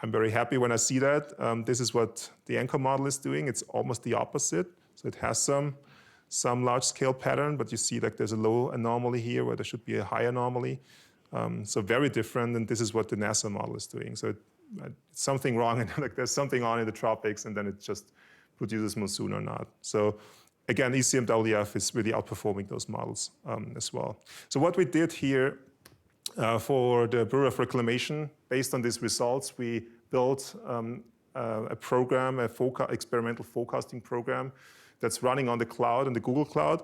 B: I'm very happy when I see that. This is what the NCAR model is doing. It's almost the opposite. So it has some large scale pattern, but you see like there's a low anomaly here where there should be a high anomaly. So very different, and this is what the NASA model is doing. So it's something wrong, and like there's something on in the tropics, and then it just produces monsoon or not. So again, ECMWF is really outperforming those models as well. So what we did here for the Bureau of Reclamation, based on these results, we built a program, experimental forecasting program that's running on the cloud, on the Google Cloud.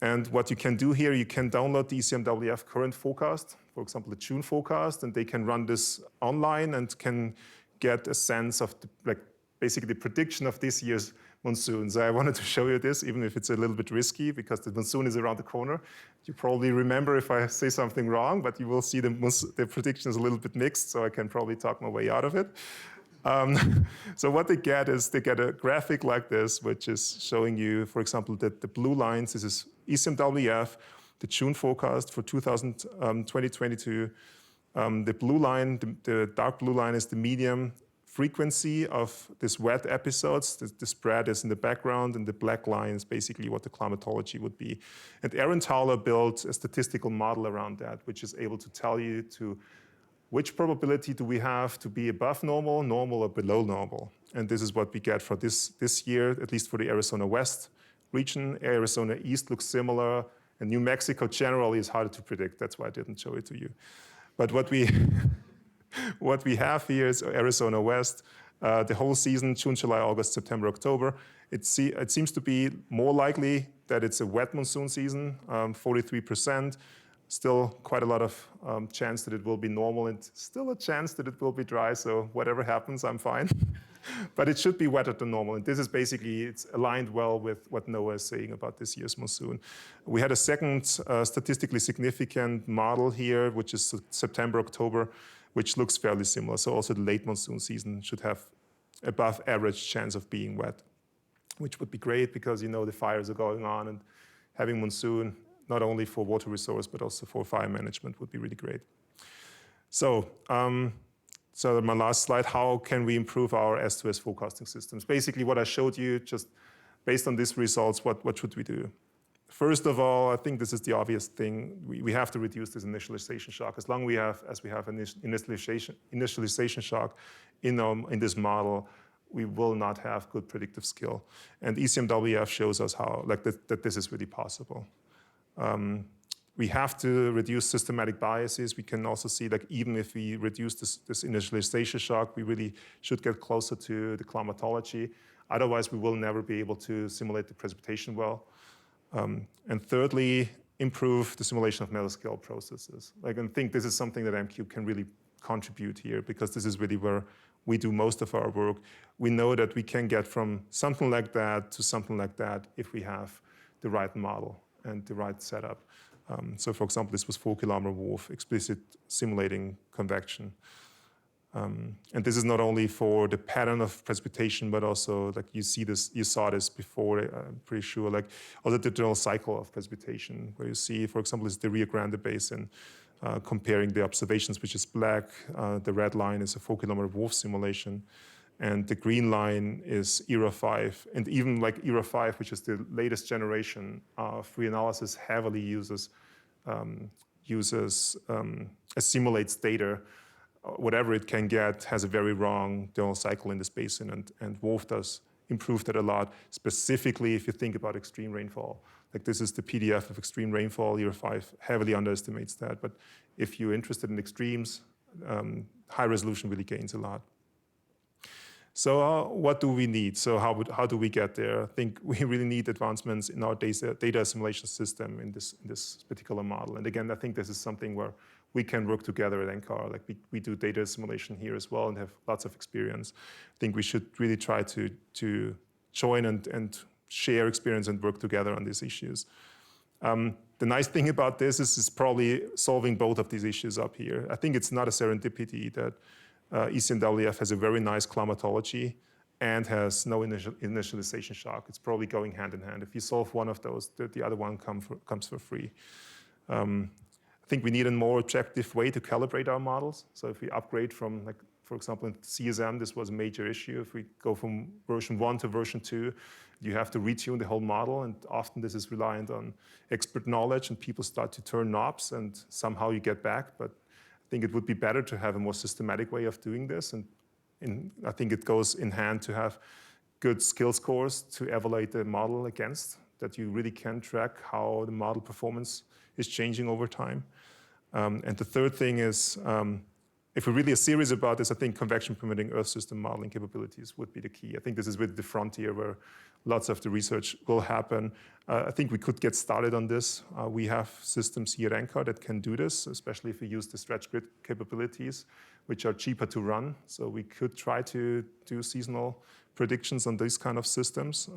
B: And what you can do here, you can download the ECMWF current forecast, for example, the June forecast, and they can run this online and can get a sense of basically the prediction of this year's monsoon. So I wanted to show you this, even if it's a little bit risky, because the monsoon is around the corner. You probably remember if I say something wrong, but you will see the prediction is a little bit mixed, so I can probably talk my way out of it. So what they get is they get a graphic like this, which is showing you, for example, that the blue lines, this is ECMWF, the June forecast for 2022. The blue line, the dark blue line is the medium frequency of these wet episodes. The spread is in the background, and the black line is basically what the climatology would be. And Aaron Towler built a statistical model around that, which is able to tell you which probability do we have to be above normal, normal, or below normal. And this is what we get for this year, at least for the Arizona West region. Arizona East looks similar, and New Mexico generally is harder to predict. That's why I didn't show it to you. But what we have here is Arizona West, the whole season, June, July, August, September, October. It seems to be more likely that it's a wet monsoon season, 43%. Still quite a lot of chance that it will be normal, and still a chance that it will be dry. So whatever happens, I'm fine. But it should be wetter than normal. And this is basically, it's aligned well with what NOAA is saying about this year's monsoon. We had a second statistically significant model here, which is September, October, which looks fairly similar. So also the late monsoon season should have above average chance of being wet, which would be great because, the fires are going on, and having monsoon, not only for water resource, but also for fire management would be really great. So, so my last slide, how can we improve our S2S forecasting systems? Basically what I showed you, just based on these results, what should we do? First of all, I think this is the obvious thing. We have to reduce this initialization shock. As long as we have initialization shock in this model, we will not have good predictive skill. And ECMWF shows us how, that this is really possible. We have to reduce systematic biases. We can also see that even if we reduce this initialization shock, we really should get closer to the climatology. Otherwise, we will never be able to simulate the precipitation well. And thirdly, improve the simulation of mesoscale processes. I think this is something that MQ can really contribute here, because this is really where we do most of our work. We know that we can get from something like that to something like that if we have the right model and the right setup. So for example, this was 4-kilometer WRF, explicit simulating convection. And this is not only for the pattern of precipitation, but also you saw this before, I'm pretty sure, also the general cycle of precipitation, where you see, for example, is the Rio Grande Basin, comparing the observations, which is black. The red line is a 4-kilometer WRF simulation. And the green line is ERA 5. And even ERA 5, which is the latest generation of reanalysis, heavily assimilates data. Whatever it can get has a very wrong general cycle in this basin. And WRF does improve that a lot, specifically if you think about extreme rainfall. Like this is the PDF of extreme rainfall. Year 5 heavily underestimates that. But if you're interested in extremes, high resolution really gains a lot. So what do we need? So how do we get there? I think we really need advancements in our data assimilation system in this particular model. And again, I think this is something where we can work together at NCAR. Like we do data assimilation here as well and have lots of experience. I think we should really try to join and share experience and work together on these issues. The nice thing about this is probably solving both of these issues up here. I think it's not a serendipity that ECMWF has a very nice climatology and has no initialization shock. It's probably going hand in hand. If you solve one of those, the other one comes for free. I think we need a more objective way to calibrate our models. So if we upgrade from, like, for example, in CSM, this was a major issue. If we go from version 1 to version 2, you have to retune the whole model, and often this is reliant on expert knowledge, and people start to turn knobs, and somehow you get back. But I think it would be better to have a more systematic way of doing this, and I think it goes in hand to have good skill scores to evaluate the model against, that you really can track how the model performance is changing over time. And the third thing is, if we're really serious about this, I think convection permitting Earth system modeling capabilities would be the key. I think this is really the frontier where lots of the research will happen. I think we could get started on this. We have systems here at NCAR that can do this, especially if we use the stretch grid capabilities, which are cheaper to run. So we could try to do seasonal predictions on these kind of systems.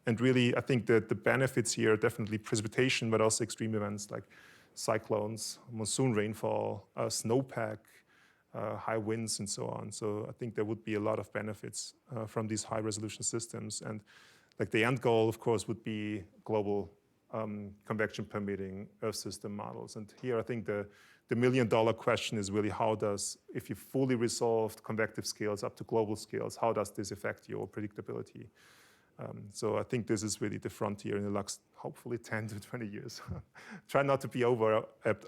B: And really, I think that the benefits here are definitely precipitation, but also extreme events like cyclones, monsoon rainfall, snowpack, high winds, and so on. So I think there would be a lot of benefits from these high resolution systems. And like the end goal, of course, would be global convection permitting Earth system models. And here I think the million-dollar question is really how does, if you fully resolved convective scales up to global scales, how does this affect your predictability? So I think this is really the frontier in the next, hopefully 10 to 20 years. Try not to be over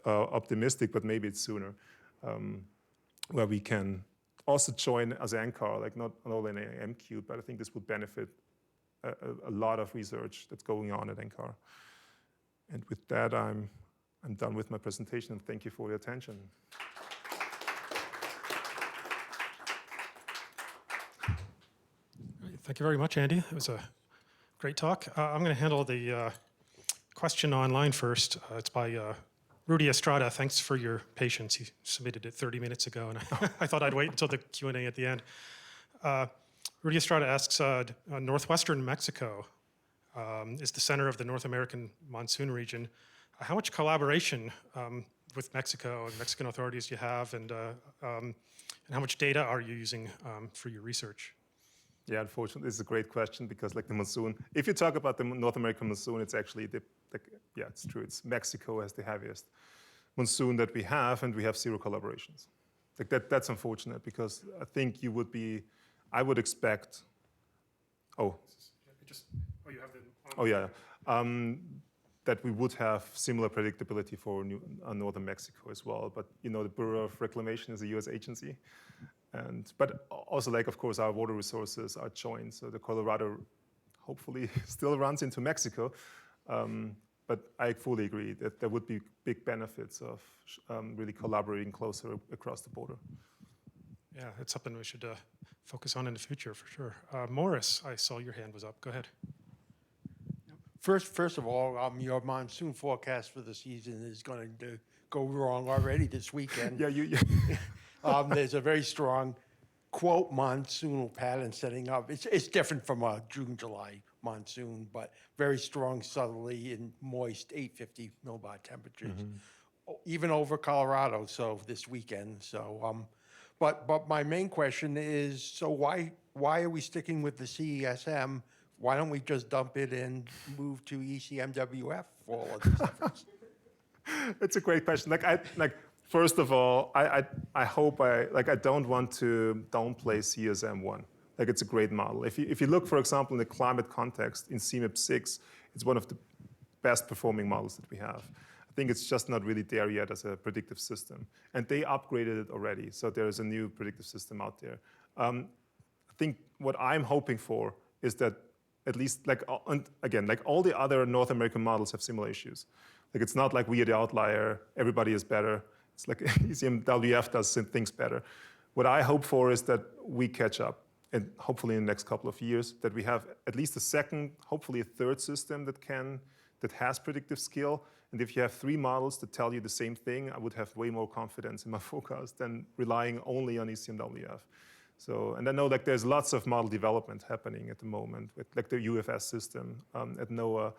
B: optimistic, but maybe it's sooner. Where we can also join as NCAR, like not only in MQ, but I think this would benefit a lot of research that's going on at NCAR. And with that, I'm done with my presentation, and thank you for your attention.
A: Thank you very much, Andy. It was a great talk. I'm going to handle the question online first. It's by Rudy Estrada. Thanks for your patience. He submitted it 30 minutes ago, and I thought I'd wait until the Q&A at the end. Rudy Estrada asks, Northwestern Mexico is the center of the North American monsoon region. How much collaboration with Mexico and Mexican authorities do you have, and how much data are you using for your research?
B: Yeah, unfortunately, this is a great question because, like the monsoon, if you talk about the North American monsoon, it's actually yeah, it's true. It's Mexico has the heaviest monsoon that we have, and we have zero collaborations. Like that's unfortunate because I think I would expect. Oh.
A: You have the.
B: Oh yeah. That we would have similar predictability for northern Mexico as well, but the Bureau of Reclamation is a U.S. agency. But also, like, of course, our water resources are joined. So the Colorado hopefully still runs into Mexico. But I fully agree that there would be big benefits of really collaborating closer across the border.
A: Yeah, it's something we should focus on in the future for sure. Morris, I saw your hand was up. Go ahead.
C: First of all, your monsoon forecast for the season is going to go wrong already this weekend.
B: Yeah,
C: There's a very strong, quote, monsoonal pattern setting up. It's different from a June-July monsoon, but very strong southerly and moist 850 millibar temperatures, even over Colorado, so this weekend. So, but my main question is, so why are we sticking with the CESM? Why don't we just dump it and move to ECMWF for all of these efforts?
B: It's a great question. First of all, I hope I don't want to downplay CSM1. Like, it's a great model. If you look, for example, in the climate context in CMIP 6, it's one of the best performing models that we have. I think it's just not really there yet as a predictive system. And they upgraded it already, so there's a new predictive system out there. I think what I'm hoping for is that at least and again, like all the other North American models have similar issues. Like it's not like we are the outlier, everybody is better. It's like ECMWF does things better. What I hope for is that we catch up, and hopefully in the next couple of years, that we have at least a second, hopefully a third system that has predictive skill. And if you have 3 models that tell you the same thing, I would have way more confidence in my forecast than relying only on ECMWF. So, and I know like there's lots of model development happening at the moment with like the UFS system at NOAA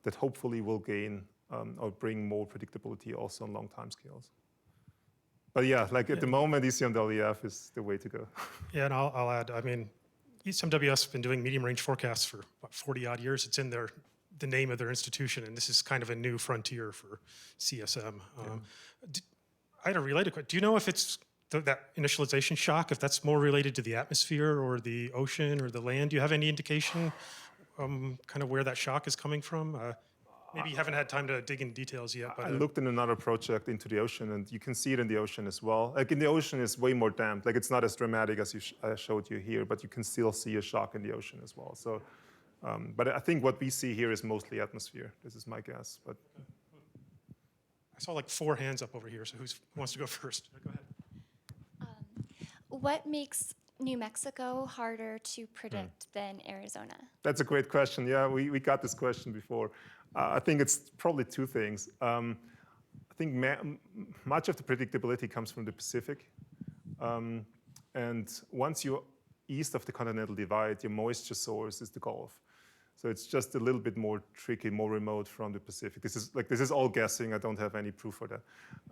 B: that hopefully will gain or bring more predictability also on long time scales. But yeah, like at the moment, ECMWF is the way to go.
A: Yeah, and I'll add, I mean, ECMWF's been doing medium range forecasts for what, 40 odd years. It's in the name of their institution, and this is kind of a new frontier for CSM. I had a related question. Do you know if it's that initialization shock, if that's more related to the atmosphere or the ocean or the land? Do you have any indication kind of where that shock is coming from? Maybe you haven't had time to dig in details yet. But
B: I looked in another project into the ocean, and you can see it in the ocean as well. Like in the ocean, it's way more damp. Like it's not as dramatic as I showed you here, but you can still see a shock in the ocean as well. So, but I think what we see here is mostly atmosphere. This is my guess. But
A: I saw like 4 hands up over here. So who wants to go first? Go ahead.
D: What makes New Mexico harder to predict than Arizona?
B: that's a great question. Yeah, we got this question before. I think it's probably 2 things. I think much of the predictability comes from the Pacific. And once you're east of the continental divide, your moisture source is the Gulf. So it's just a little bit more tricky, more remote from the Pacific. This is all guessing. I don't have any proof for that.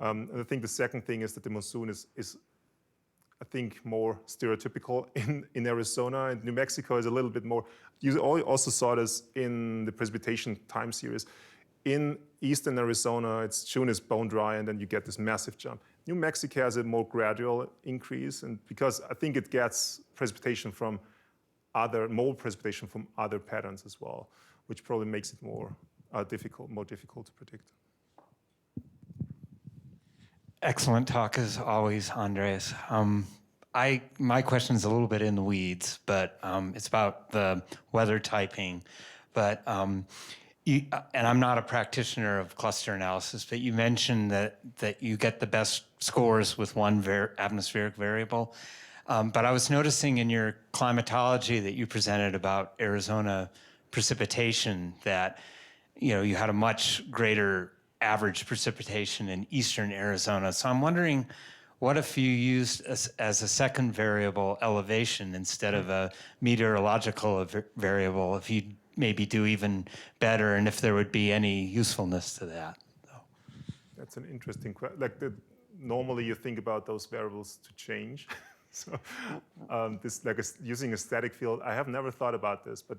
B: And I think the second thing is that the monsoon is I think, more stereotypical in Arizona, and New Mexico is a little bit more. You also saw this in the Precipitation time series. In eastern Arizona, June is bone dry, and then you get this massive jump. New Mexico has a more gradual increase, and because I think it gets precipitation from more precipitation from other patterns as well, which probably makes it more difficult to predict.
E: Excellent talk as always, Andreas. My question is a little bit in the weeds, but it's about the weather typing. But and I'm not a practitioner of cluster analysis, but you mentioned that you get the best scores with one atmospheric variable. But I was noticing in your climatology that you presented about Arizona precipitation that you had a much greater average precipitation in eastern Arizona. So I'm wondering, what if you used as a second variable elevation instead of a meteorological variable, if you maybe do even better, and if there would be any usefulness to that?
B: That's an interesting question. Normally you think about those variables to change. So using a static field, I have never thought about this, but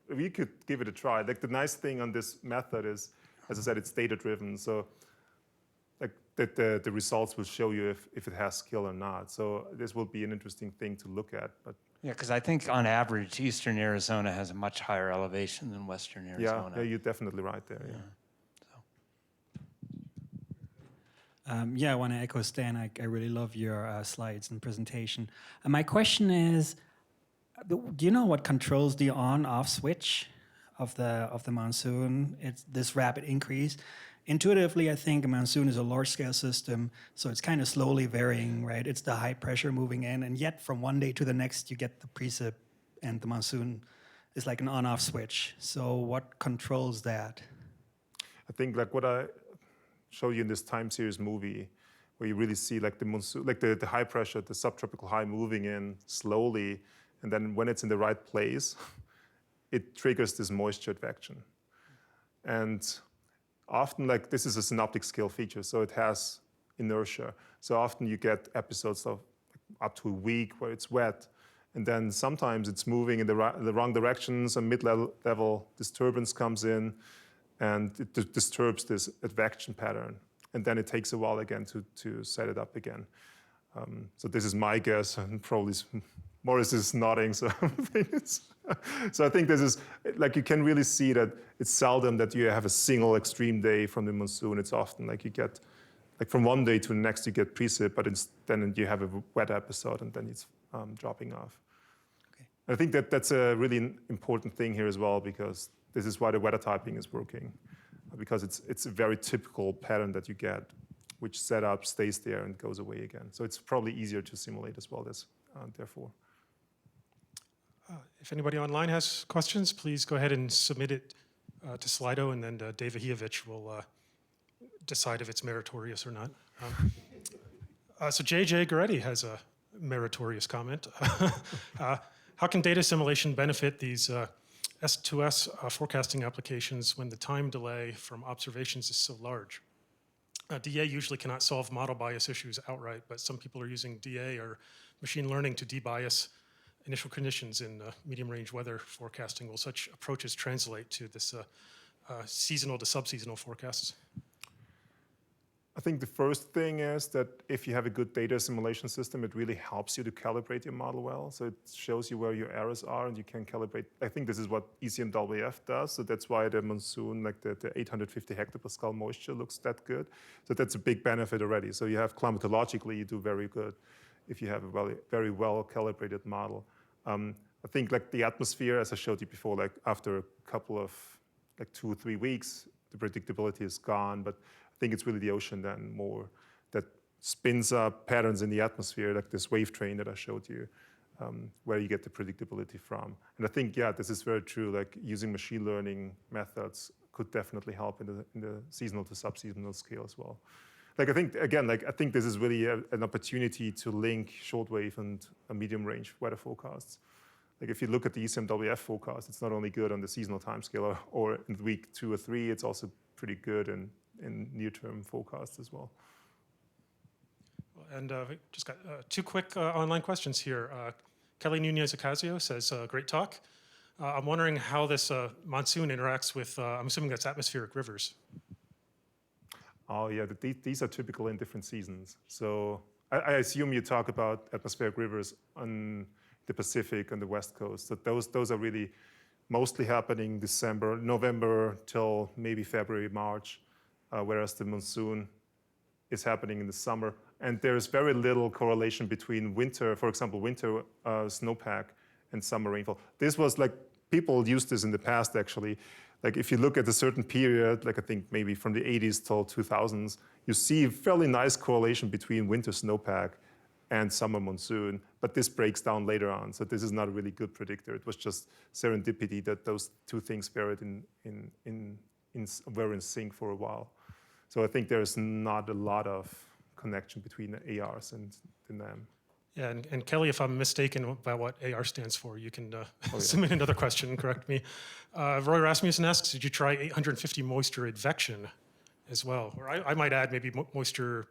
B: we could give it a try. Like the nice thing on this method is, as I said, it's data-driven, so the results will show you if it has skill or not. So this will be an interesting thing to look at. But
E: yeah, because I think on average, eastern Arizona has a much higher elevation than western Arizona.
B: Yeah, you're definitely right there. Yeah.
F: I want to echo Stan. I really love your slides and presentation. And my question is, do you know what controls the on-off switch of the monsoon? It's this rapid increase. Intuitively, I think a monsoon is a large-scale system, so it's kind of slowly varying, right? It's the high pressure moving in, and yet from one day to the next, you get the precip, and the monsoon is like an on-off switch. So what controls that?
B: I think like what I showed you in this time series movie, where you really see like the monsoon, like the high pressure, the subtropical high moving in slowly, and then when it's in the right place, it triggers this moisture advection. And often, like this is a synoptic scale feature, so it has inertia. So often you get episodes of up to a week where it's wet, and then sometimes it's moving in the wrong direction, some mid-level disturbance comes in, and it disturbs this advection pattern. And then it takes a while again to set it up again. So this is my guess, and probably Morris is nodding, so so I think this is, like you can really see that it's seldom that you have a single extreme day from the monsoon. It's often like you get, like from one day to the next you get precip, but then you have a wet episode and then it's dropping off.
F: Okay.
B: I think that that's a really important thing here as well, because this is why the weather typing is working, because it's a very typical pattern that you get, which setup stays there and goes away again. So it's probably easier to simulate as well, therefore.
A: If anybody online has questions, please go ahead and submit it to Slido, and then Dave Ahievich will decide if it's meritorious or not. So JJ Goretti has a meritorious comment. How can data assimilation benefit these S2S forecasting applications when the time delay from observations is so large? DA usually cannot solve model bias issues outright, but some people are using DA or machine learning to debias initial conditions in medium-range weather forecasting. Will such approaches translate to this seasonal to subseasonal forecasts?
B: I think the first thing is that if you have a good data assimilation system, it really helps you to calibrate your model well. So it shows you where your errors are and you can calibrate. I think this is what ECMWF does. So that's why the Monsoon, like the 850 hectopascal moisture looks that good. So that's a big benefit already. So you have climatologically, you do very good if you have a very well calibrated model. I think like the atmosphere, as I showed you before, like after a couple of like 2 or 3 weeks, the predictability is gone. But I think it's really the ocean then more that spins up patterns in the atmosphere, like this wave train that I showed you, where you get the predictability from. And I think, yeah, this is very true. Like using machine learning methods could definitely help in the seasonal to subseasonal scale as well. Like I think, again, like I think this is really an opportunity to link shortwave and medium range weather forecasts. Like if you look at the ECMWF forecast, it's not only good on the seasonal timescale or in week 2 or 3, it's also pretty good in near-term forecasts as well.
A: And we just got 2 quick online questions here. Kelly Nunez-Ocasio says, great talk. I'm wondering how this monsoon interacts with, I'm assuming that's atmospheric rivers.
B: Oh yeah, these are typical in different seasons. So I assume you talk about atmospheric rivers on the Pacific and the West Coast. So those are really mostly happening November till maybe February, March, whereas the monsoon is happening in the summer. And there's very little correlation between winter, for example, winter snowpack and summer rainfall. This was like, people used this in the past actually. Like if you look at a certain period, like I think maybe from the 80s till 2000s, you see a fairly nice correlation between winter snowpack and summer monsoon, but this breaks down later on. So this is not a really good predictor. It was just serendipity that those 2 things were in sync for a while. So I think there's not a lot of connection between the ARs and the NAM.
A: Yeah, and Kelly, if I'm mistaken about what AR stands for, you can submit another question and correct me. Roy Rasmussen asks, did you try 850 moisture advection as well? Or I might add maybe moisture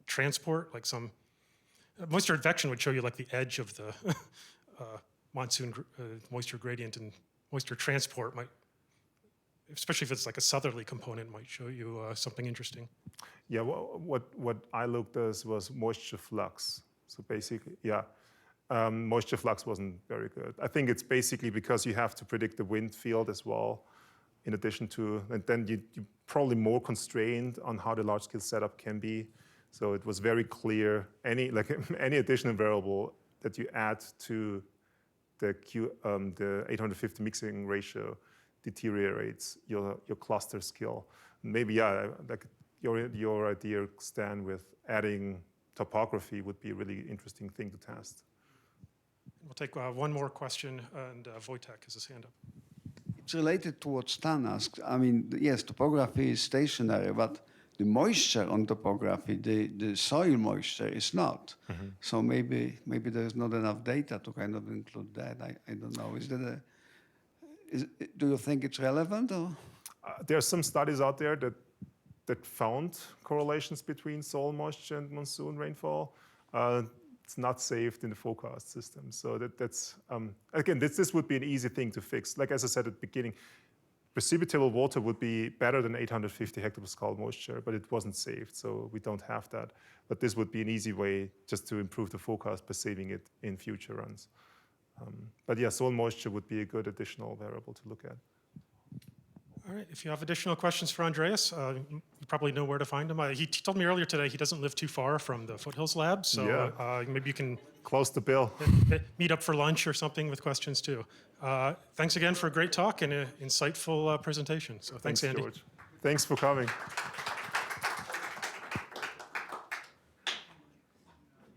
A: transport, like some moisture advection would show you like the edge of the monsoon moisture gradient, and moisture transport might, especially if it's like a southerly component, might show you something interesting.
B: Yeah, what I looked at was moisture flux. So basically, yeah, moisture flux wasn't very good. I think it's basically because you have to predict the wind field as well, in addition to, and then you're probably more constrained on how the large-scale setup can be. So it was very clear, any additional variable that you add to the 850 mixing ratio deteriorates your cluster skill. Maybe, yeah, like your idea, Stan, with adding topography would be a really interesting thing to test.
A: We'll take one more question, and Wojtek has his hand up.
G: It's related to what Stan asked. I mean, yes, topography is stationary, but the moisture on topography, the soil moisture is not. Mm-hmm. So maybe there's not enough data to kind of include that. I don't know. Do you think it's relevant? Or?
B: There are some studies out there that found correlations between soil moisture and monsoon rainfall. It's not saved in the forecast system. So that's again, this would be an easy thing to fix. Like as I said at the beginning, precipitable water would be better than 850 hectopascal moisture, but it wasn't saved, so we don't have that. But this would be an easy way just to improve the forecast by saving it in future runs. But yeah, soil moisture would be a good additional variable to look at.
A: All right, if you have additional questions for Andreas, you probably know where to find him. He told me earlier today he doesn't live too far from the Foothills Lab, so
B: Yeah.
A: maybe you can
B: Close the bill.
A: meet up for lunch or something with questions too. Thanks again for a great talk and an insightful presentation. So thanks, Andy.
B: George. Thanks for coming.